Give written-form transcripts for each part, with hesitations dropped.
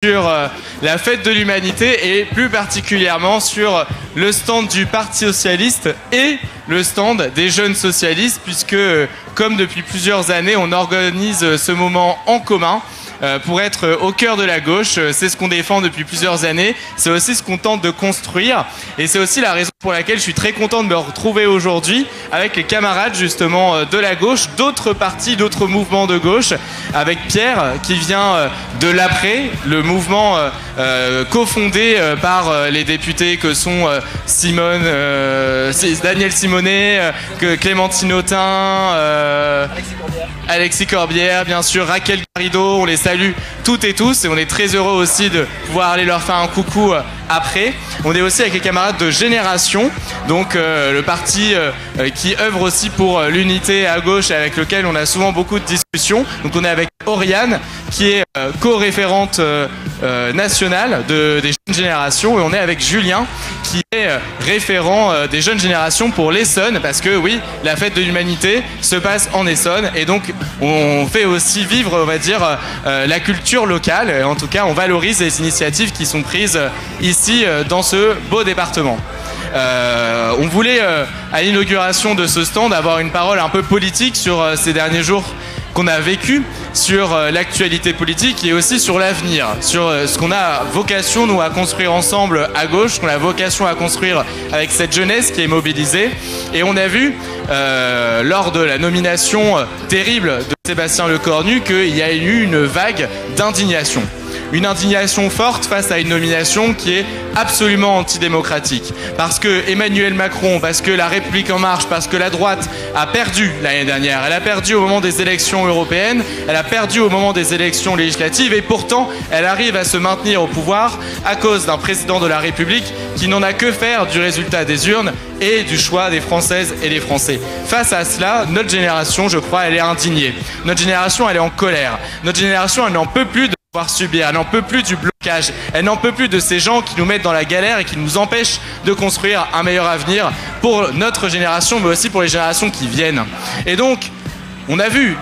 sur la fête de l'humanité et plus particulièrement sur le stand du Parti socialiste et le stand des jeunes socialistes puisque comme depuis plusieurs années on organise ce moment en commun pour être au cœur de la gauche. C'est ce qu'on défend depuis plusieurs années, c'est aussi ce qu'on tente de construire et c'est aussi la raison pour laquelle je suis très content de me retrouver aujourd'hui avec les camarades justement de la gauche, d'autres partis, d'autres mouvements de gauche, avec Pierre qui vient de l'Après, le mouvement cofondé par les députés que sont Daniel Simonet, Clémentine Autain, Alexis Corbière, bien sûr, Raquel Garrido, on les salue toutes et tous et on est très heureux aussi de pouvoir aller leur faire un coucou après. On est aussi avec les camarades de Génération, donc le parti qui œuvre aussi pour l'unité à gauche et avec lequel on a souvent beaucoup de discussions. Donc on est avec Oriane qui est co-référente nationale des jeunes générations et on est avec Julien qui est référent des jeunes générations pour l'Essonne parce que oui, la fête de l'humanité se passe en Essonne et donc on fait aussi vivre, on va dire, la culture locale. En tout cas, on valorise les initiatives qui sont prises ici dans ce beau département. On voulait, à l'inauguration de ce stand, avoir une parole un peu politique sur ces derniers jours qu'on a vécu, sur l'actualité politique et aussi sur l'avenir, sur ce qu'on a vocation, nous, à construire ensemble à gauche, ce qu'on a vocation à construire avec cette jeunesse qui est mobilisée. Et on a vu, lors de la nomination terrible de Sébastien Lecornu, qu'il y a eu une vague d'indignation. Une indignation forte face à une nomination qui est absolument antidémocratique. Parce que Emmanuel Macron, parce que La République En Marche, parce que la droite a perdu l'année dernière. Elle a perdu au moment des élections européennes, elle a perdu au moment des élections législatives et pourtant elle arrive à se maintenir au pouvoir à cause d'un président de la République qui n'en a que faire du résultat des urnes et du choix des Françaises et des Français. Face à cela, notre génération, je crois, elle est indignée. Notre génération, elle est en colère. Notre génération, elle n'en peut plus de pouvoir subir, elle n'en peut plus du blocage, elle n'en peut plus de ces gens qui nous mettent dans la galère et qui nous empêchent de construire un meilleur avenir pour notre génération, mais aussi pour les générations qui viennent. Et donc, on a vu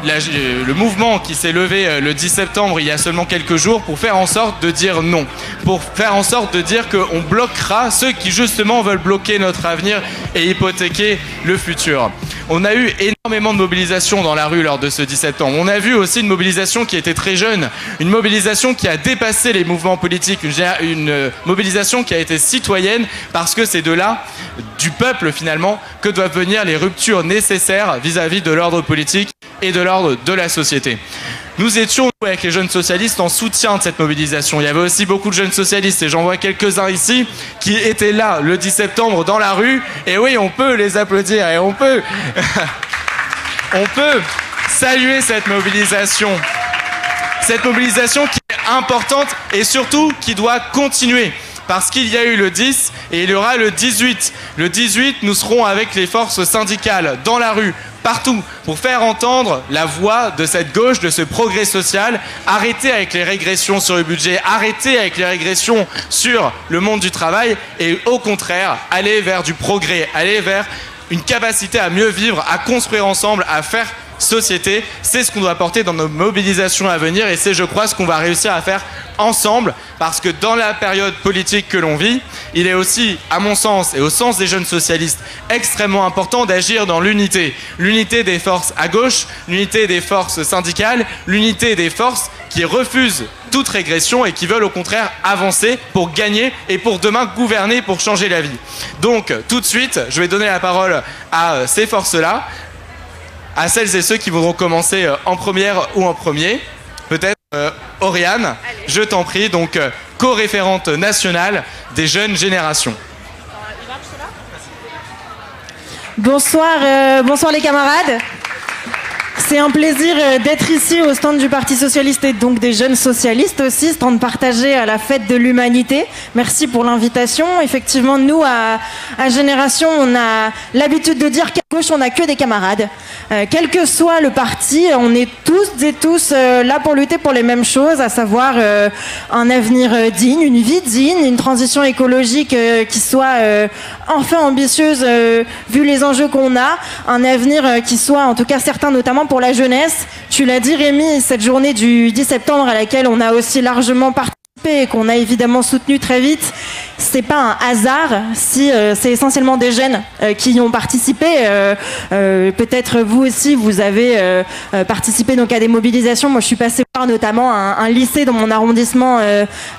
le mouvement qui s'est levé le 10 septembre, il y a seulement quelques jours, pour faire en sorte de dire non. Pour faire en sorte de dire qu'on bloquera ceux qui justement veulent bloquer notre avenir et hypothéquer le futur. On a eu énormément de mobilisation dans la rue lors de ce 10 septembre. On a vu aussi une mobilisation qui était très jeune, une mobilisation qui a dépassé les mouvements politiques, une mobilisation qui a été citoyenne parce que c'est de là, du peuple finalement, que doivent venir les ruptures nécessaires vis-à-vis de l'ordre politique et de l'ordre de la société. Nous étions, avec les jeunes socialistes, en soutien de cette mobilisation. Il y avait aussi beaucoup de jeunes socialistes, et j'en vois quelques-uns ici, qui étaient là le 10 septembre dans la rue. Et oui, on peut les applaudir et on peut saluer cette mobilisation. Cette mobilisation qui est importante et surtout qui doit continuer. Parce qu'il y a eu le 10 et il y aura le 18. Le 18, nous serons avec les forces syndicales dans la rue, partout, pour faire entendre la voix de cette gauche, de ce progrès social. Arrêtez avec les régressions sur le budget, arrêtez avec les régressions sur le monde du travail et au contraire, allez vers du progrès, allez vers une capacité à mieux vivre, à construire ensemble, à faire société. C'est ce qu'on doit porter dans nos mobilisations à venir et c'est, je crois, ce qu'on va réussir à faire ensemble parce que dans la période politique que l'on vit, il est aussi, à mon sens et au sens des jeunes socialistes, extrêmement important d'agir dans l'unité. L'unité des forces à gauche, l'unité des forces syndicales, l'unité des forces qui refusent toute régression et qui veulent au contraire avancer pour gagner et pour demain gouverner, pour changer la vie. Donc tout de suite, je vais donner la parole à ces forces-là, à celles et ceux qui voudront commencer en première ou en premier. Peut-être Oriane, allez. Je t'en prie, donc co-référente nationale des jeunes générations. Bonsoir, bonsoir les camarades. C'est un plaisir d'être ici au stand du Parti Socialiste et donc des jeunes socialistes aussi, stand partagé à la fête de l'humanité. Merci pour l'invitation. Effectivement, nous, à Génération, on a l'habitude de dire qu'à gauche, on n'a que des camarades. Quel que soit le parti, on est tous et tous là pour lutter pour les mêmes choses, à savoir un avenir digne, une vie digne, une transition écologique qui soit enfin ambitieuse vu les enjeux qu'on a, un avenir qui soit, en tout cas certains notamment pour la jeunesse. Tu l'as dit Rémi, cette journée du 10 septembre à laquelle on a aussi largement participé et qu'on a évidemment soutenu très vite. C'est pas un hasard si c'est essentiellement des jeunes qui y ont participé. Peut-être vous aussi, vous avez participé donc à des mobilisations. Moi, je suis passée voir notamment un lycée dans mon arrondissement,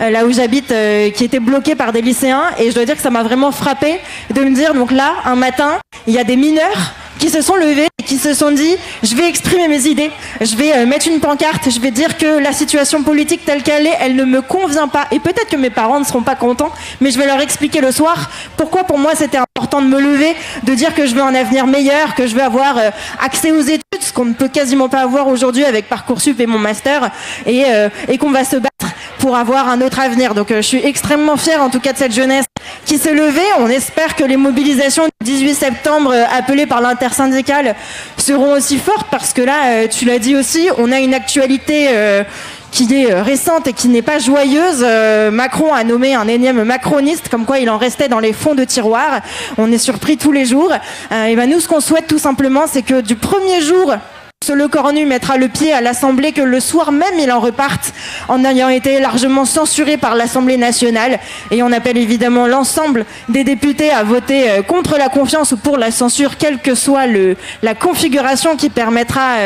là où j'habite, qui était bloqué par des lycéens. Et je dois dire que ça m'a vraiment frappée de me dire, donc là, un matin, il y a des mineurs qui se sont levés et qui se sont dit je vais exprimer mes idées, je vais mettre une pancarte, je vais dire que la situation politique telle qu'elle est, elle ne me convient pas et peut-être que mes parents ne seront pas contents, mais je vais leur expliquer le soir pourquoi pour moi c'était important de me lever, de dire que je veux un avenir meilleur, que je veux avoir accès aux études, ce qu'on ne peut quasiment pas avoir aujourd'hui avec Parcoursup et mon master, et qu'on va se battre pour avoir un autre avenir. Donc je suis extrêmement fière en tout cas de cette jeunesse qui s'est levée. On espère que les mobilisations du 18 septembre appelées par l'intersyndicale seront aussi fortes parce que là, tu l'as dit aussi, on a une actualité qui est récente et qui n'est pas joyeuse. Macron a nommé un énième macroniste, comme quoi il en restait dans les fonds de tiroir. On est surpris tous les jours. Et ben nous, ce qu'on souhaite tout simplement, c'est que du premier jour ce Lecornu mettra le pied à l'Assemblée, que le soir même il en reparte en ayant été largement censuré par l'Assemblée nationale. Et on appelle évidemment l'ensemble des députés à voter contre la confiance ou pour la censure, quelle que soit la configuration qui permettra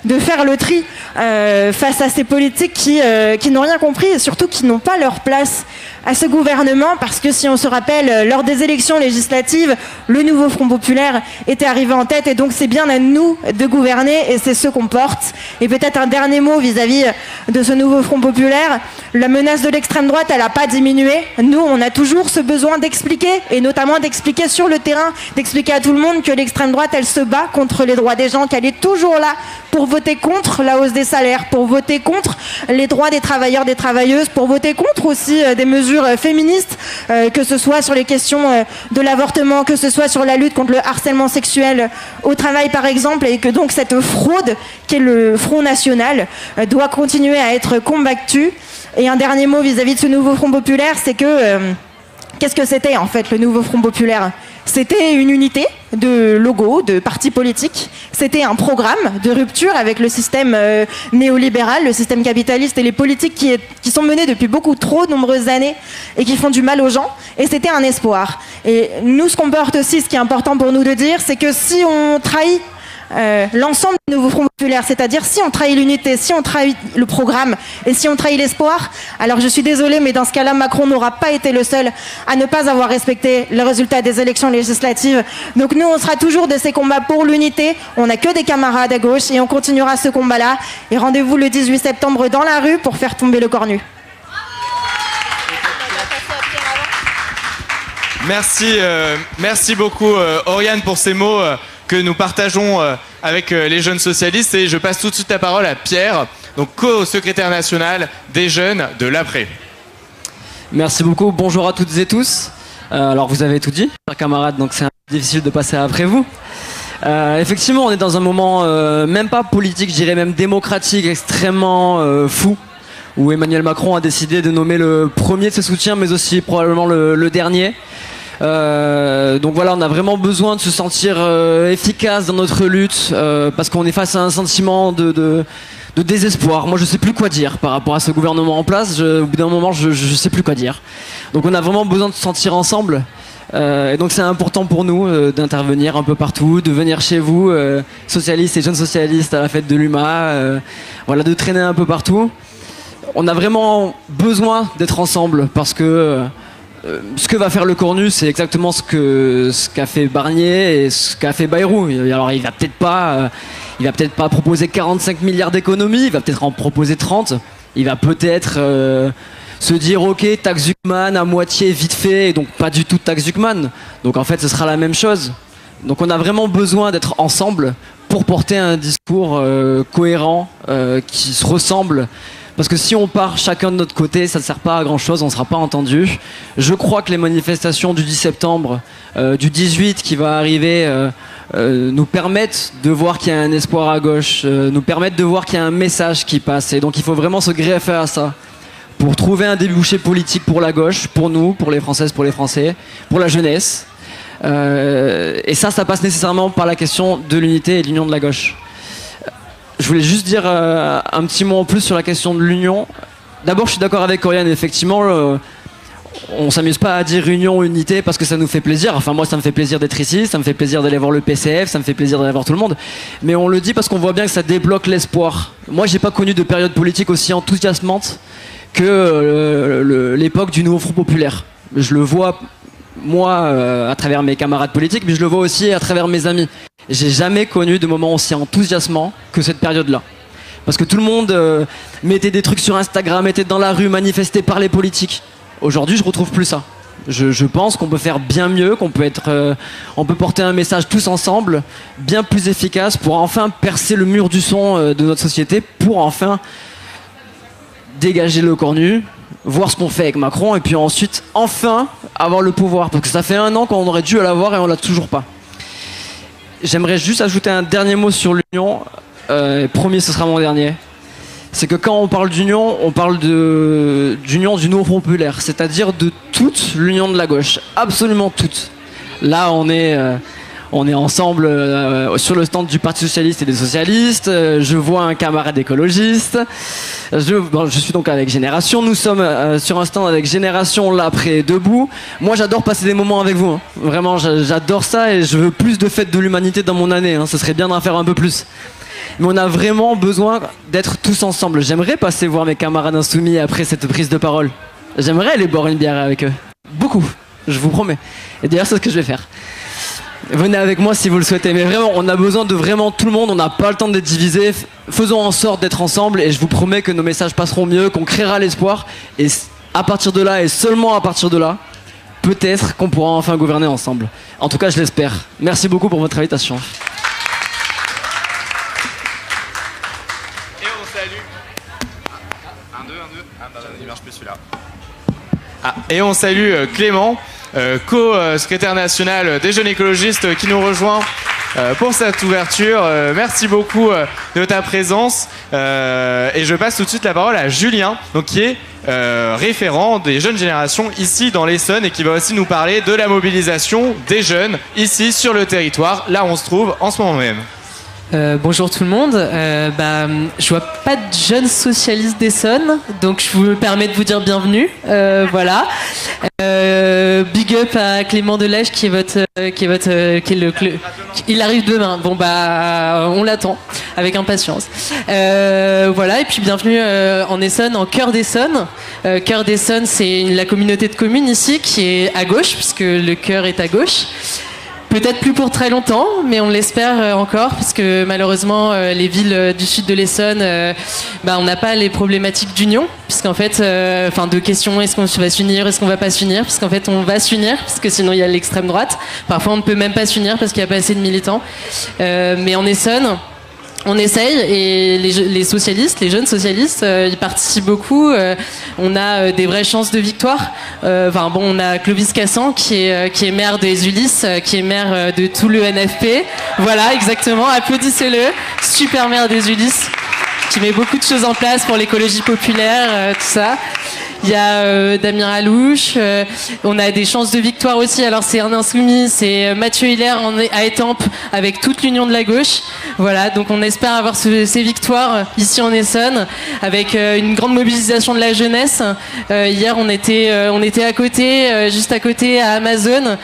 de faire le tri face à ces politiques qui n'ont rien compris et surtout qui n'ont pas leur place à ce gouvernement, parce que si on se rappelle, lors des élections législatives, le nouveau Front Populaire était arrivé en tête et donc c'est bien à nous de gouverner et c'est ce qu'on porte. Et peut-être un dernier mot vis-à-vis de ce nouveau Front Populaire, la menace de l'extrême droite, elle n'a pas diminué. Nous, on a toujours ce besoin d'expliquer, et notamment d'expliquer sur le terrain, d'expliquer à tout le monde que l'extrême droite, elle se bat contre les droits des gens, qu'elle est toujours là pour voter contre la hausse des salaires, pour voter contre les droits des travailleurs, des travailleuses, pour voter contre aussi des mesures féministes, que ce soit sur les questions de l'avortement, que ce soit sur la lutte contre le harcèlement sexuel au travail par exemple, et que donc cette fraude qu'est le Front National doit continuer à être combattue. Et un dernier mot vis-à-vis de ce nouveau Front Populaire, c'est que qu'est-ce que c'était en fait le nouveau Front Populaire ? C'était une unité de logo, de parti politique. C'était un programme de rupture avec le système néolibéral, le système capitaliste et les politiques qui sont menées depuis beaucoup trop nombreuses années et qui font du mal aux gens. Et c'était un espoir. Et nous, ce qu'on porte aussi, ce qui est important pour nous de dire, c'est que si on trahit l'ensemble du nouveau Front Populaire, c'est-à-dire si on trahit l'unité, si on trahit le programme et si on trahit l'espoir, alors je suis désolée, mais dans ce cas-là, Macron n'aura pas été le seul à ne pas avoir respecté le résultat des élections législatives. Donc nous, on sera toujours de ces combats pour l'unité. On n'a que des camarades à gauche et on continuera ce combat-là. Et rendez-vous le 18 septembre dans la rue pour faire tomber Lecornu. Merci beaucoup Oriane pour ces mots que nous partageons avec les jeunes socialistes, et je passe tout de suite la parole à Pierre, donc co-secrétaire national des jeunes de l'après. Merci beaucoup, bonjour à toutes et tous. Alors vous avez tout dit, chers camarades, donc c'est un peu difficile de passer après vous. Effectivement, on est dans un moment même pas politique, je dirais même démocratique, extrêmement fou, où Emmanuel Macron a décidé de nommer le premier de ses soutiens, mais aussi probablement le dernier. Donc voilà, on a vraiment besoin de se sentir efficace dans notre lutte, parce qu'on est face à un sentiment de désespoir. Moi je sais plus quoi dire par rapport à ce gouvernement en place. Au bout d'un moment je sais plus quoi dire. Donc on a vraiment besoin de se sentir ensemble, et donc c'est important pour nous d'intervenir un peu partout, de venir chez vous, socialistes et jeunes socialistes, à la fête de l'UMA, voilà, de traîner un peu partout. On a vraiment besoin d'être ensemble, parce que ce que va faire Lecornu, c'est exactement ce qu'a fait Barnier et ce qu'a fait Bayrou. Alors il va peut-être pas proposer 45 milliards d'économies, il va peut-être en proposer 30. Il va peut-être se dire ok, taxe Zuckman à moitié vite fait, et donc pas du tout de taxe Zuckman. Donc en fait ce sera la même chose. Donc on a vraiment besoin d'être ensemble pour porter un discours cohérent, qui se ressemble. Parce que si on part chacun de notre côté, ça ne sert pas à grand chose, on ne sera pas entendu. Je crois que les manifestations du 10 septembre, du 18 qui va arriver, nous permettent de voir qu'il y a un espoir à gauche, nous permettent de voir qu'il y a un message qui passe. Et donc il faut vraiment se greffer à ça pour trouver un débouché politique pour la gauche, pour nous, pour les Françaises, pour les Français, pour la jeunesse. Et ça passe nécessairement par la question de l'unité et de l'union de la gauche. Je voulais juste dire un petit mot en plus sur la question de l'union. d'abord, je suis d'accord avec Oriane, effectivement. On s'amuse pas à dire union, unité parce que ça nous fait plaisir. Enfin, moi, ça me fait plaisir d'être ici, ça me fait plaisir d'aller voir le PCF, ça me fait plaisir d'aller voir tout le monde. Mais on le dit parce qu'on voit bien que ça débloque l'espoir. Moi, j'ai pas connu de période politique aussi enthousiasmante que l'époque du nouveau Front populaire. Je le vois, moi, à travers mes camarades politiques, mais je le vois aussi à travers mes amis. J'ai jamais connu de moment aussi enthousiasmant que cette période-là. Parce que tout le monde mettait des trucs sur Instagram, était dans la rue, manifestait par les politiques. Aujourd'hui, je retrouve plus ça. Je pense qu'on peut faire bien mieux, qu'on peut on peut porter un message tous ensemble, bien plus efficace pour enfin percer le mur du son de notre société, pour enfin dégager le corps nu, voir ce qu'on fait avec Macron et puis ensuite enfin avoir le pouvoir. Parce que ça fait 1 an qu'on aurait dû l'avoir et on l'a toujours pas. J'aimerais juste ajouter un dernier mot sur l'union. Promis, ce sera mon dernier. C'est que quand on parle d'union, on parle d'union du nouveau Front populaire, c'est-à-dire de toute l'union de la gauche, absolument toute. Là, on est ensemble sur le stand du Parti socialiste et des socialistes. Je vois un camarade écologiste. Je suis donc avec Génération. Nous sommes sur un stand avec Génération là près debout. Moi, j'adore passer des moments avec vous. Hein. Vraiment, j'adore ça et je veux plus de fêtes de l'humanité dans mon année. Hein. Ce serait bien d'en faire un peu plus. Mais on a vraiment besoin d'être tous ensemble. J'aimerais passer voir mes camarades insoumis après cette prise de parole. J'aimerais aller boire une bière avec eux. Beaucoup, je vous promets. Et d'ailleurs, c'est ce que je vais faire. Venez avec moi si vous le souhaitez. Mais vraiment, on a besoin de vraiment tout le monde. On n'a pas le temps d'être divisé. Faisons en sorte d'être ensemble. Et je vous promets que nos messages passeront mieux, qu'on créera l'espoir. Et à partir de là, et seulement à partir de là, peut-être qu'on pourra enfin gouverner ensemble. En tout cas, je l'espère. Merci beaucoup pour votre invitation. Et on salue Clément, co-secrétaire national des jeunes écologistes qui nous rejoint pour cette ouverture. Merci beaucoup de ta présence. Et je passe tout de suite la parole à Julien, donc, qui est référent des jeunes générations ici dans l'Essonne et qui va aussi nous parler de la mobilisation des jeunes ici sur le territoire, là où on se trouve en ce moment même. Bonjour tout le monde. Je vois pas de jeunes socialistes d'Essonne, donc je me permets de vous dire bienvenue. Voilà. Big up à Clément Delège il arrive demain. Bon on l'attend avec impatience. Voilà, et puis bienvenue en Essonne, en cœur d'Essonne. Cœur d'Essonne, c'est la communauté de communes ici qui est à gauche, puisque le cœur est à gauche. Peut-être plus pour très longtemps, mais on l'espère encore, parce que malheureusement, les villes du sud de l'Essonne, on n'a pas les problématiques d'union, puisqu'en fait, de questions, est-ce qu'on va s'unir, est-ce qu'on va pas s'unir, puisqu'en fait, on va s'unir, parce que sinon il y a l'extrême droite. Parfois, on ne peut même pas s'unir parce qu'il n'y a pas assez de militants. Mais en Essonne, on essaye, et les socialistes, les jeunes socialistes, ils participent beaucoup. On a des vraies chances de victoire. On a Clovis Cassan qui est maire des Ulysses, qui est maire de tout le NFP. Voilà, exactement. Applaudissez-le. Super maire des Ulysses, qui met beaucoup de choses en place pour l'écologie populaire, tout ça. Il y a Damien Alouche, on a des chances de victoire aussi. Alors c'est un insoumis, c'est Mathieu Hiller à Étampes avec toute l'union de la gauche. Voilà, donc on espère avoir ces victoires ici en Essonne avec une grande mobilisation de la jeunesse. Hier on était à côté, juste à côté à Amazon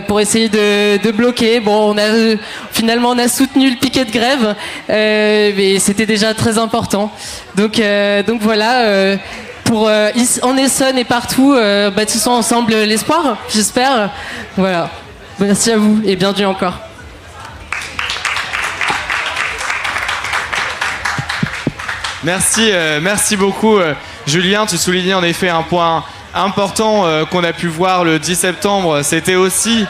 pour essayer de bloquer. Bon, finalement on a soutenu le piquet de grève, mais c'était déjà très important. Donc voilà. En Essonne et partout, bâtissons ensemble l'espoir, j'espère. Voilà. Merci à vous et bienvenue encore. Merci beaucoup, Julien. Tu soulignais en effet un point important qu'on a pu voir le 10 septembre. C'était aussi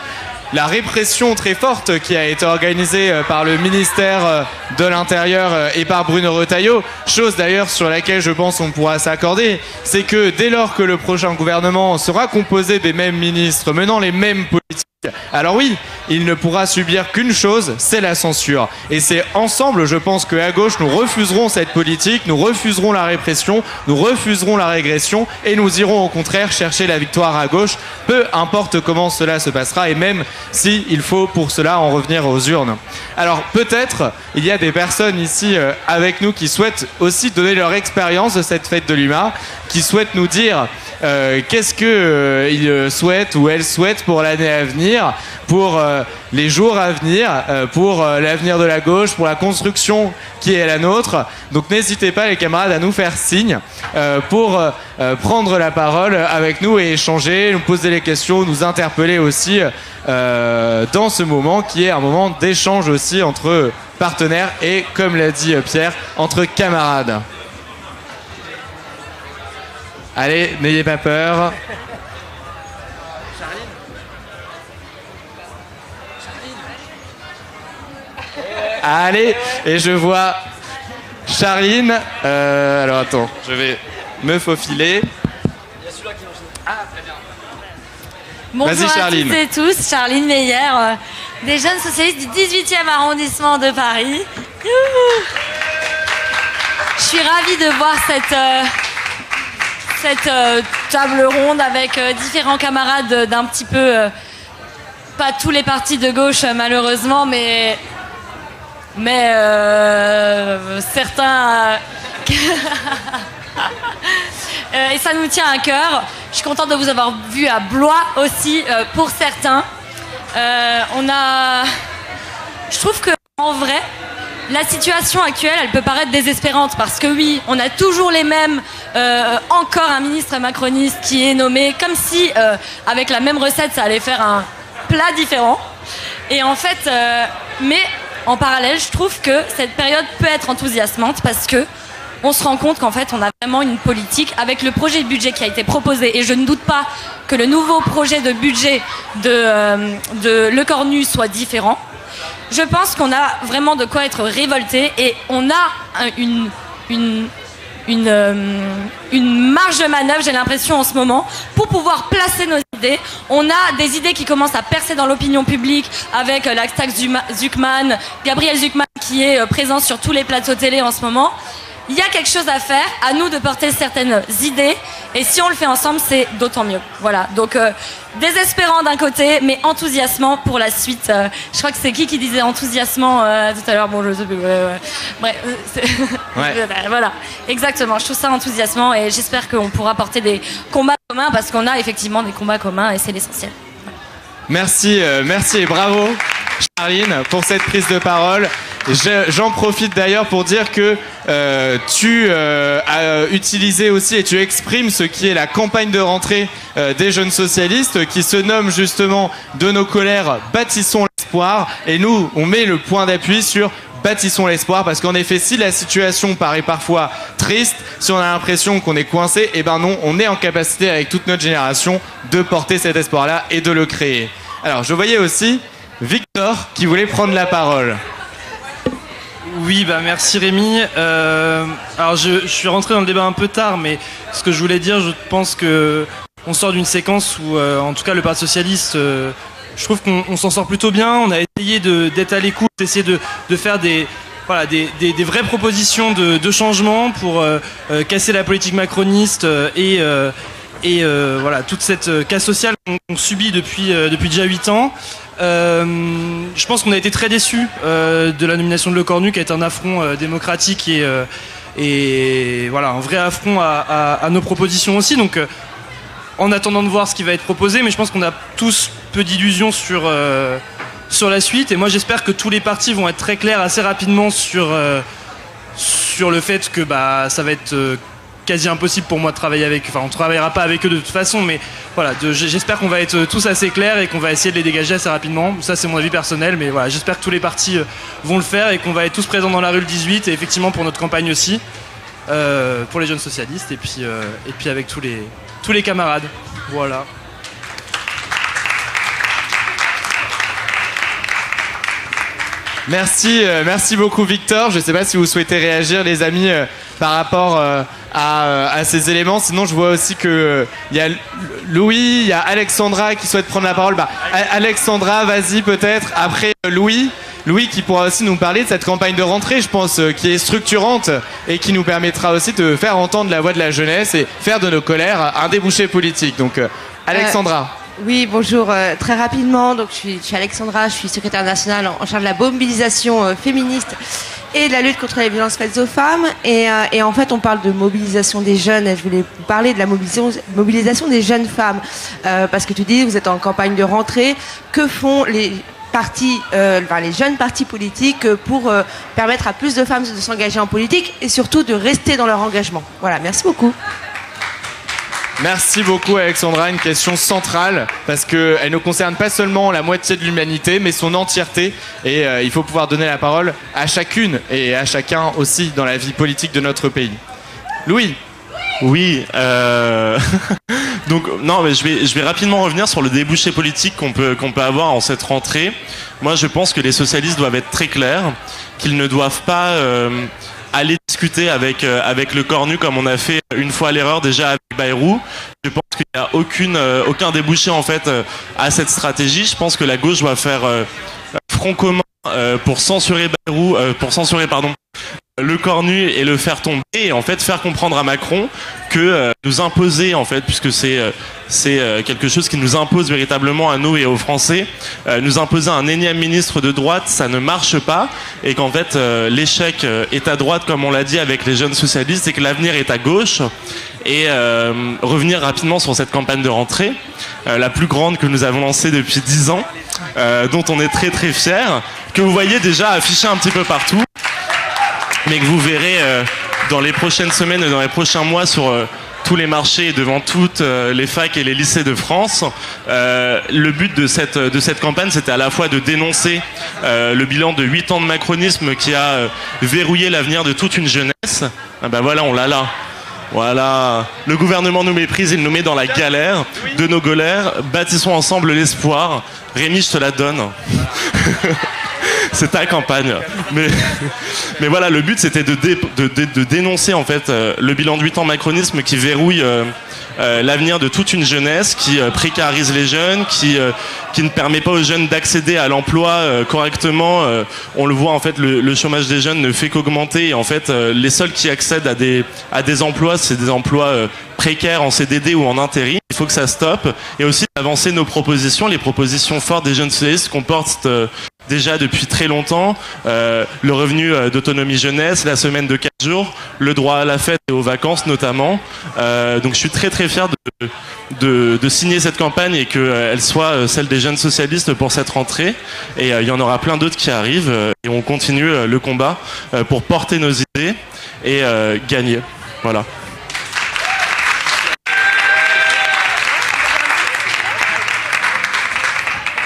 la répression très forte qui a été organisée par le ministère de l'Intérieur et par Bruno Retailleau, chose d'ailleurs sur laquelle je pense on pourra s'accorder, c'est que dès lors que le prochain gouvernement sera composé des mêmes ministres menant les mêmes politiques Alors oui, il ne pourra subir qu'une chose, c'est la censure. Et c'est ensemble, je pense qu'à gauche, nous refuserons cette politique, nous refuserons la répression, nous refuserons la régression et nous irons au contraire chercher la victoire à gauche, peu importe comment cela se passera et même s'il faut pour cela en revenir aux urnes. Alors peut-être, il y a des personnes ici avec nous qui souhaitent aussi donner leur expérience de cette fête de l'UMA, qui souhaitent nous dire qu'est-ce qu'ils souhaitent ou elles souhaitent pour l'année à venir, pour les jours à venir, pour l'avenir de la gauche, pour la construction qui est la nôtre. Donc n'hésitez pas les camarades à nous faire signe pour prendre la parole avec nous et échanger, nous poser les questions, nous interpeller aussi dans ce moment qui est un moment d'échange aussi entre partenaires et, comme l'a dit Pierre, entre camarades. Allez, n'ayez pas peur. Allez, et je vois Charline. Alors attends, je vais me faufiler. Bonjour à toutes et tous, Charline Meyer, des jeunes socialistes du 18e arrondissement de Paris. Je suis ravie de voir cette table ronde avec différents camarades d'un petit peu, pas tous les partis de gauche malheureusement, mais certains. Et ça nous tient à cœur. Je suis contente de vous avoir vu à Blois aussi, pour certains. Je trouve que en vrai, la situation actuelle, elle peut paraître désespérante parce que oui, on a toujours les mêmes, encore un ministre macroniste qui est nommé comme si, avec la même recette, ça allait faire un plat différent. Et en fait, mais en parallèle, je trouve que cette période peut être enthousiasmante parce que on se rend compte qu'en fait, on a vraiment une politique avec le projet de budget qui a été proposé. Et je ne doute pas que le nouveau projet de budget de Le Cornu soit différent. Je pense qu'on a vraiment de quoi être révolté et on a une marge de manœuvre, j'ai l'impression en ce moment, pour pouvoir placer nos idées. On a des idées qui commencent à percer dans l'opinion publique avec la taxe Zuckman, Gabriel Zuckman qui est présent sur tous les plateaux télé en ce moment. Il y a quelque chose à faire, à nous de porter certaines idées, et si on le fait ensemble, c'est d'autant mieux. Voilà, donc désespérant d'un côté, mais enthousiasmant pour la suite. Je crois que c'est qui disait enthousiasmant tout à l'heure, bon je sais plus. Bref, voilà, exactement, je trouve ça enthousiasmant, et j'espère qu'on pourra porter des combats communs, parce qu'on a effectivement des combats communs, et c'est l'essentiel. Merci, merci et bravo Charline pour cette prise de parole. J'en profite d'ailleurs pour dire que tu as utilisé aussi et tu exprimes ce qui est la campagne de rentrée des jeunes socialistes qui se nomme justement de nos colères Bâtissons l'espoir, et nous on met le point d'appui sur Bâtissons l'espoir, parce qu'en effet si la situation paraît parfois triste, si on a l'impression qu'on est coincé, et ben non, on est en capacité avec toute notre génération de porter cet espoir là et de le créer. Alors je voyais aussi Victor qui voulait prendre la parole. Oui, bah merci Rémi. Alors je suis rentré dans le débat un peu tard, mais ce que je voulais dire, je pense que on sort d'une séquence où, en tout cas, le Parti socialiste, je trouve qu'on s'en sort plutôt bien. On a essayé d'être à l'écoute, d'essayer de faire des vraies propositions de changement pour casser la politique macroniste et voilà toute cette casse sociale qu'on subit depuis déjà 8 ans. Je pense qu'on a été très déçus de la nomination de Le Cornu, qui a été un affront démocratique et voilà un vrai affront à nos propositions aussi. Donc en attendant de voir ce qui va être proposé, mais je pense qu'on a tous peu d'illusions sur la suite, et moi j'espère que tous les partis vont être très clairs assez rapidement sur le fait que ça va être quasi impossible pour moi de travailler avec, enfin on travaillera pas avec eux de toute façon, mais voilà, j'espère qu'on va être tous assez clairs et qu'on va essayer de les dégager assez rapidement. Ça c'est mon avis personnel, mais voilà, j'espère que tous les partis vont le faire et qu'on va être tous présents dans la rue le 18, et effectivement pour notre campagne aussi, pour les jeunes socialistes, et puis avec tous les camarades. Voilà. Merci beaucoup Victor. Je ne sais pas si vous souhaitez réagir les amis par rapport à ces éléments. Sinon, je vois aussi que il y a Louis, il y a Alexandra qui souhaite prendre la parole. Alexandra, vas-y peut-être. Après Louis qui pourra aussi nous parler de cette campagne de rentrée, je pense, qui est structurante et qui nous permettra aussi de faire entendre la voix de la jeunesse et faire de nos colères un débouché politique. Donc, Alexandra. Oui, bonjour. Très rapidement, donc je suis Alexandra, je suis secrétaire nationale en charge de la mobilisation féministe et de la lutte contre les violences faites aux femmes. Et en fait, on parle de mobilisation des jeunes. Et je voulais vous parler de la mobilisation des jeunes femmes. Parce que tu dis, vous êtes en campagne de rentrée. Que font les jeunes partis politiques pour permettre à plus de femmes de s'engager en politique et surtout de rester dans leur engagement? Voilà, merci beaucoup. Merci beaucoup Alexandra, une question centrale parce qu'elle ne concerne pas seulement la moitié de l'humanité mais son entièreté et il faut pouvoir donner la parole à chacune et à chacun aussi dans la vie politique de notre pays. Louis. Oui, donc non mais je vais rapidement revenir sur le débouché politique qu'on peut avoir en cette rentrée. Moi je pense que les socialistes doivent être très clairs, qu'ils ne doivent pas aller discuter avec le Cornu comme on a fait une fois l'erreur déjà avec Bayrou. Je pense qu'il n'y a aucun débouché en fait à cette stratégie. Je pense que la gauche doit faire front commun pour censurer Bayrou, le Cornu et le faire tomber et en fait faire comprendre à Macron que nous imposer en fait, puisque c'est quelque chose qui nous impose véritablement à nous et aux Français, nous imposer un énième ministre de droite, ça ne marche pas et qu'en fait l'échec est à droite comme on l'a dit avec les jeunes socialistes et que l'avenir est à gauche. Et revenir rapidement sur cette campagne de rentrée, la plus grande que nous avons lancée depuis 10 ans, dont on est très très fiers, que vous voyez déjà affichée un petit peu partout, mais que vous verrez dans les prochaines semaines et dans les prochains mois sur tous les marchés et devant toutes les facs et les lycées de France. Le but de cette campagne, c'était à la fois de dénoncer le bilan de 8 ans de macronisme qui a verrouillé l'avenir de toute une jeunesse. Ah ben voilà, on l'a là. Voilà, le gouvernement nous méprise, il nous met dans la galère de nos colères. Bâtissons ensemble l'espoir. Rémi, je te la donne. C'est ta campagne. Mais voilà, le but c'était de dénoncer en fait le bilan de 8 ans macronisme qui verrouille l'avenir de toute une jeunesse, qui précarise les jeunes, qui ne permet pas aux jeunes d'accéder à l'emploi correctement. On le voit en fait, le chômage des jeunes ne fait qu'augmenter et en fait les seuls qui accèdent à des emplois, c'est des emplois précaires en CDD ou en intérim. Il faut que ça stoppe et aussi avancer nos propositions, les propositions fortes des jeunes socialistes qu'on porte déjà depuis très longtemps, le revenu d'autonomie jeunesse, la semaine de 4 jours, le droit à la fête et aux vacances notamment. Donc je suis très très fier de signer cette campagne et qu'elle soit celle des jeunes socialistes pour cette rentrée. Et il y en aura plein d'autres qui arrivent et on continue le combat pour porter nos idées et gagner. Voilà.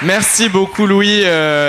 Merci beaucoup Louis,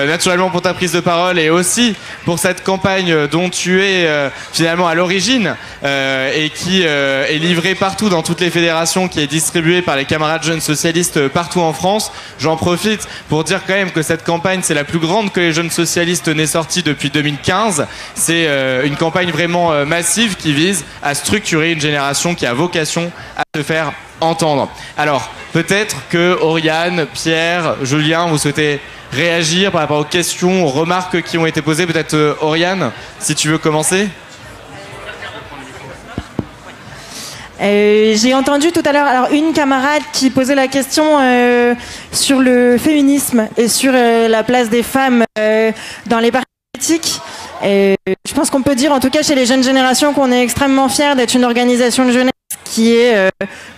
naturellement pour ta prise de parole et aussi pour cette campagne dont tu es finalement à l'origine et qui est livrée partout dans toutes les fédérations, qui est distribuée par les camarades jeunes socialistes partout en France. J'en profite pour dire quand même que cette campagne c'est la plus grande que les jeunes socialistes n'aient sortie depuis 2015. C'est une campagne vraiment massive qui vise à structurer une génération qui a vocation à se faire entendre. Alors, peut-être que Oriane, Pierre, Julien, vous souhaitez réagir par rapport aux questions, aux remarques qui ont été posées. Peut-être Oriane, si tu veux commencer. J'ai entendu tout à l'heure une camarade qui posait la question sur le féminisme et sur la place des femmes dans les partis politiques. Je pense qu'on peut dire, en tout cas chez les jeunes générations, qu'on est extrêmement fiers d'être une organisation de jeunesse qui est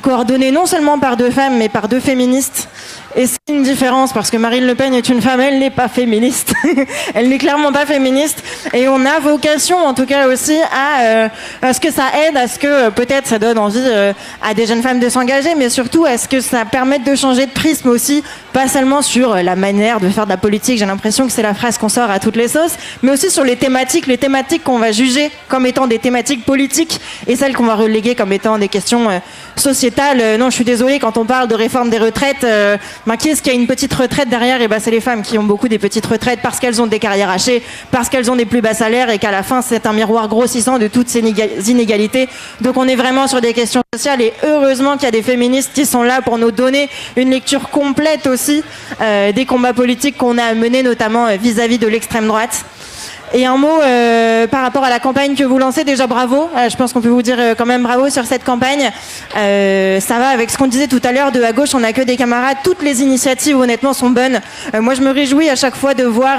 coordonnée non seulement par 2 femmes, mais par 2 féministes. Et c'est une différence, parce que Marine Le Pen est une femme, elle n'est pas féministe. Elle n'est clairement pas féministe. Et on a vocation, en tout cas aussi, à ce que ça aide, à ce que peut-être ça donne envie à des jeunes femmes de s'engager, mais surtout à ce que ça permette de changer de prisme aussi, pas seulement sur la manière de faire de la politique, j'ai l'impression que c'est la phrase qu'on sort à toutes les sauces, mais aussi sur les thématiques qu'on va juger comme étant des thématiques politiques et celles qu'on va reléguer comme étant des questions sociétales. Non, je suis désolée, quand on parle de réforme des retraites, qui est-ce qui a une petite retraite derrière? Et c'est les femmes qui ont beaucoup des petites retraites parce qu'elles ont des carrières hachées, parce qu'elles ont des plus bas salaires et qu'à la fin, c'est un miroir grossissant de toutes ces inégalités. Donc on est vraiment sur des questions sociales et heureusement qu'il y a des féministes qui sont là pour nous donner une lecture complète aussi des combats politiques qu'on a menés, notamment vis-à-vis de l'extrême droite. Et un mot par rapport à la campagne que vous lancez, déjà bravo. Je pense qu'on peut vous dire quand même bravo sur cette campagne. Ça va avec ce qu'on disait tout à l'heure, de à gauche on n'a que des camarades. Toutes les initiatives honnêtement sont bonnes. Moi je me réjouis à chaque fois de voir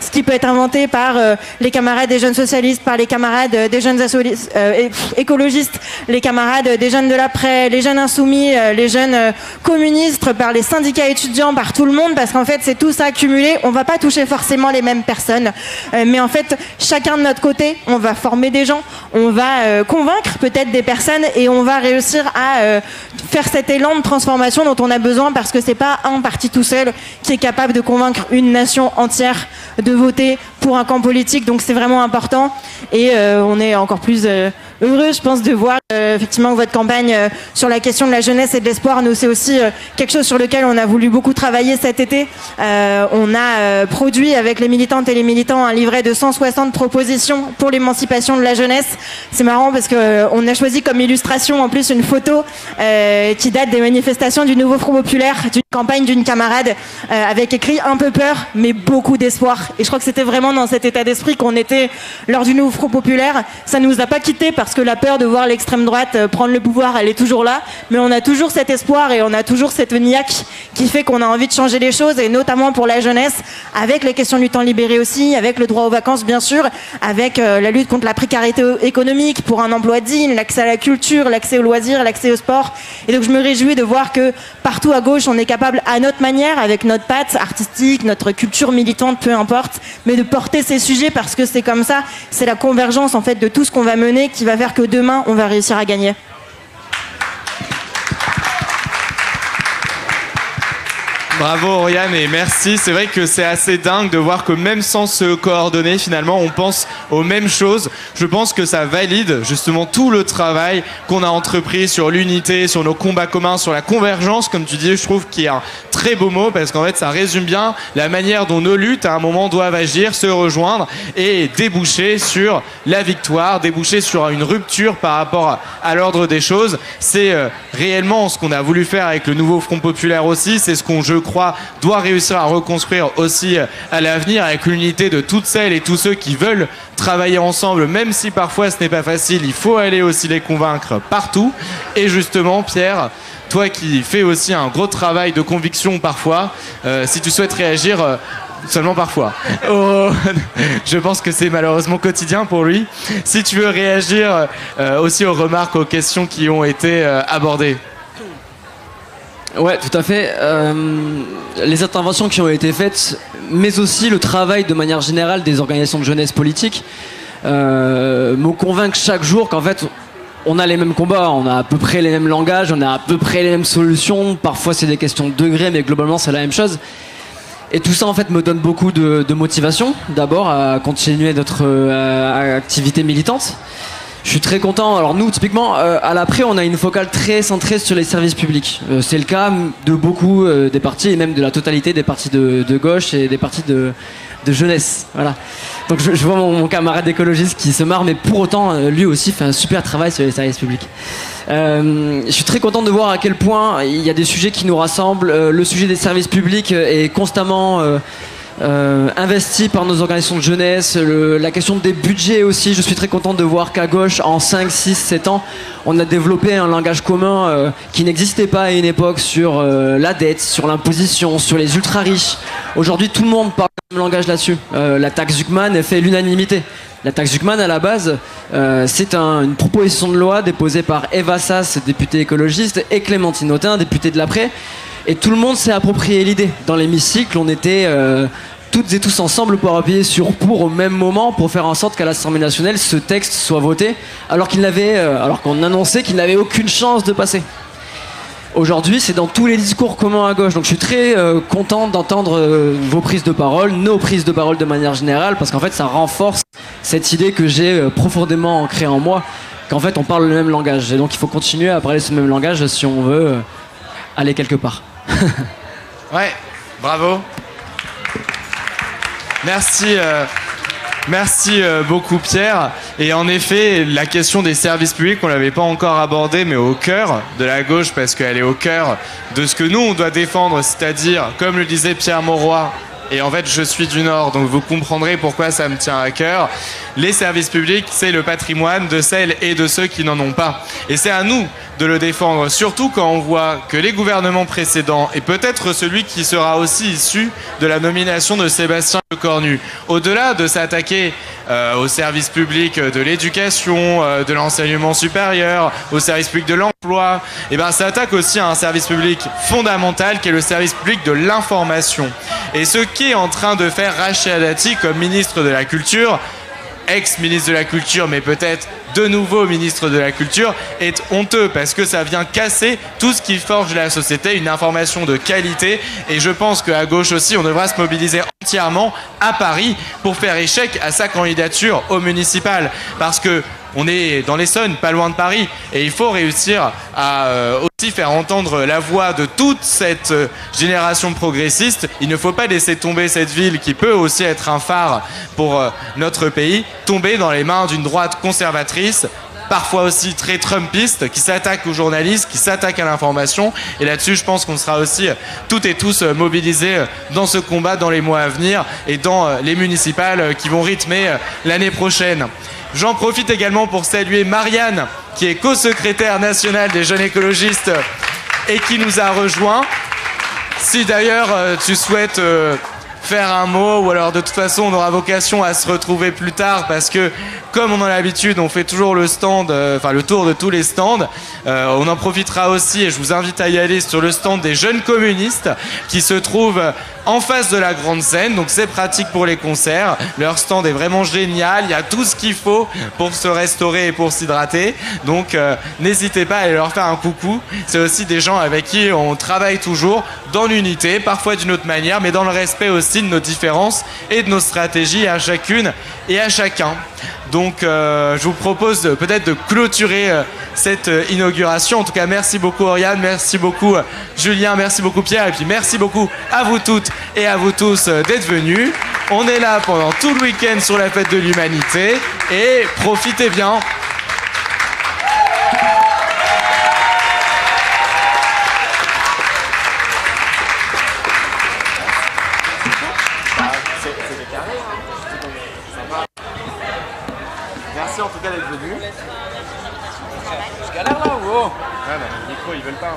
ce qui peut être inventé par les camarades des jeunes socialistes, par les camarades des jeunes écologistes, les camarades des jeunes de l'après, les jeunes insoumis, les jeunes communistes, par les syndicats étudiants, par tout le monde, parce qu'en fait c'est tout ça accumulé. On va pas toucher forcément les mêmes personnes, mais en fait, chacun de notre côté, on va former des gens, on va convaincre peut-être des personnes et on va réussir à faire cet élan de transformation dont on a besoin parce que c'est pas un parti tout seul qui est capable de convaincre une nation entière de voter pour un camp politique. Donc c'est vraiment important et on est encore plus heureux, je pense, de voir effectivement que votre campagne sur la question de la jeunesse et de l'espoir, nous, c'est aussi quelque chose sur lequel on a voulu beaucoup travailler cet été. On a produit avec les militantes et les militants un livret de 160 propositions pour l'émancipation de la jeunesse. C'est marrant parce qu'on a choisi comme illustration en plus une photo qui date des manifestations du Nouveau Front Populaire, d'une campagne d'une camarade avec écrit un peu peur mais beaucoup d'espoir. Et je crois que c'était vraiment dans cet état d'esprit qu'on était lors du Nouveau Front Populaire. Ça ne nous a pas quittés parce que la peur de voir l'extrême droite prendre le pouvoir, elle est toujours là, mais on a toujours cet espoir et on a toujours cette niaque qui fait qu'on a envie de changer les choses, et notamment pour la jeunesse, avec les questions du temps libéré aussi, avec le droit aux vacances bien sûr, avec la lutte contre la précarité économique, pour un emploi digne, l'accès à la culture, l'accès aux loisirs, l'accès au sport. Et donc je me réjouis de voir que partout à gauche, on est capable à notre manière, avec notre patte artistique, notre culture militante, peu importe, mais de porter ces sujets parce que c'est comme ça, c'est la convergence en fait de tout ce qu'on va mener qui va faire que demain, on va réussir à gagner. Bravo Oriane et merci. C'est vrai que c'est assez dingue de voir que même sans se coordonner, finalement, on pense aux mêmes choses. Je pense que ça valide justement tout le travail qu'on a entrepris sur l'unité, sur nos combats communs, sur la convergence, comme tu dis, je trouve qu'il y a un très beau mot parce qu'en fait, ça résume bien la manière dont nos luttes, à un moment, doivent agir, se rejoindre et déboucher sur la victoire, déboucher sur une rupture par rapport à l'ordre des choses. C'est réellement ce qu'on a voulu faire avec le Nouveau Front Populaire aussi. C'est ce qu'on, je crois, doit réussir à reconstruire aussi à l'avenir avec l'unité de toutes celles et tous ceux qui veulent travailler ensemble, même si parfois ce n'est pas facile. Il faut aller aussi les convaincre partout. Et justement, Pierre, toi qui fais aussi un gros travail de conviction parfois, si tu souhaites réagir seulement parfois. Oh, je pense que c'est malheureusement quotidien pour lui. Si tu veux réagir aussi aux remarques, aux questions qui ont été abordées. Ouais, tout à fait. Les interventions qui ont été faites, mais aussi le travail de manière générale des organisations de jeunesse politique, me convainquent chaque jour qu'en fait, on a les mêmes combats, on a à peu près les mêmes langages, on a à peu près les mêmes solutions. Parfois, c'est des questions de degrés, mais globalement, c'est la même chose. Et tout ça, en fait, me donne beaucoup de motivation, d'abord, à continuer notre activité militante. Je suis très content. Alors nous, typiquement, à l'Après, on a une focale très centrée sur les services publics. C'est le cas de beaucoup des partis, et même de la totalité des partis de gauche et des partis de jeunesse. Voilà. Donc je vois mon camarade écologiste qui se marre, mais pour autant, lui aussi fait un super travail sur les services publics. Je suis très content de voir à quel point il y a des sujets qui nous rassemblent. Le sujet des services publics est constamment investi par nos organisations de jeunesse, la question des budgets aussi. Je suis très content de voir qu'à gauche, en 5, 6, 7 ans, on a développé un langage commun qui n'existait pas à une époque sur la dette, sur l'imposition, sur les ultra-riches. Aujourd'hui, tout le monde parle le même langage là-dessus. La taxe Zuckman fait l'unanimité. La taxe Zuckman, à la base, c'est une proposition de loi déposée par Eva Sass, députée écologiste, et Clémentine Autain, députée de l'Après. Et tout le monde s'est approprié l'idée. Dans l'hémicycle, on était toutes et tous ensemble pour appuyer sur pour au même moment pour faire en sorte qu'à l'Assemblée nationale, ce texte soit voté, alors qu'on annonçait qu'il n'avait aucune chance de passer. Aujourd'hui, c'est dans tous les discours communs à gauche. Donc je suis très content d'entendre vos prises de parole, nos prises de parole de manière générale, parce qu'en fait, ça renforce cette idée que j'ai profondément ancrée en moi, qu'en fait, on parle le même langage. Et donc, il faut continuer à parler ce même langage si on veut aller quelque part. Ouais, bravo. Merci beaucoup Pierre. Et en effet, la question des services publics, on l'avait pas encore abordée, mais au cœur de la gauche, parce qu'elle est au cœur de ce que nous, on doit défendre, c'est-à-dire, comme le disait Pierre Mauroy, et en fait je suis du Nord, donc vous comprendrez pourquoi ça me tient à cœur, les services publics, c'est le patrimoine de celles et de ceux qui n'en ont pas. Et c'est à nous de le défendre, surtout quand on voit que les gouvernements précédents, et peut-être celui qui sera aussi issu de la nomination de Sébastien Lecornu, au-delà de s'attaquer aux services publics de l'éducation, de l'enseignement supérieur, aux services publics de l'emploi, et ben s'attaque aussi à un service public fondamental qui est le service public de l'information. Et ce qu'est en train de faire Rachida Dati comme ministre de la Culture, ex-ministre de la Culture, mais peut-être de nouveau ministre de la Culture, est honteux parce que ça vient casser tout ce qui forge la société, une information de qualité. Et je pense qu'à gauche aussi, on devra se mobiliser entièrement à Paris pour faire échec à sa candidature au municipal. Parce que on est dans l'Essonne, pas loin de Paris, et il faut réussir à aussi faire entendre la voix de toute cette génération progressiste. Il ne faut pas laisser tomber cette ville qui peut aussi être un phare pour notre pays, tomber dans les mains d'une droite conservatrice, parfois aussi très trumpiste, qui s'attaque aux journalistes, qui s'attaque à l'information. Et là-dessus, je pense qu'on sera aussi toutes et tous mobilisés dans ce combat dans les mois à venir et dans les municipales qui vont rythmer l'année prochaine. J'en profite également pour saluer Marianne, qui est co-secrétaire nationale des jeunes écologistes et qui nous a rejoints. Si d'ailleurs tu souhaites faire un mot, ou alors de toute façon on aura vocation à se retrouver plus tard, parce que comme on a l'habitude, on fait toujours le stand, le tour de tous les stands. On en profitera aussi, et je vous invite à y aller, sur le stand des jeunes communistes qui se trouve en face de la grande scène, donc c'est pratique pour les concerts. Leur stand est vraiment génial, il y a tout ce qu'il faut pour se restaurer et pour s'hydrater, donc n'hésitez pas à aller leur faire un coucou. C'est aussi des gens avec qui on travaille toujours dans l'unité, parfois d'une autre manière, mais dans le respect aussi de nos différences et de nos stratégies à chacune et à chacun. Donc je vous propose peut-être de clôturer cette inauguration. En tout cas, merci beaucoup Oriane, merci beaucoup Julien, merci beaucoup Pierre, et puis merci beaucoup à vous toutes et à vous tous d'être venus. On est là pendant tout le week-end sur la fête de l'humanité, et profitez bien. Merci en tout cas d'être venu. Je galère là ou oh? Ah non, le micro ils veulent pas.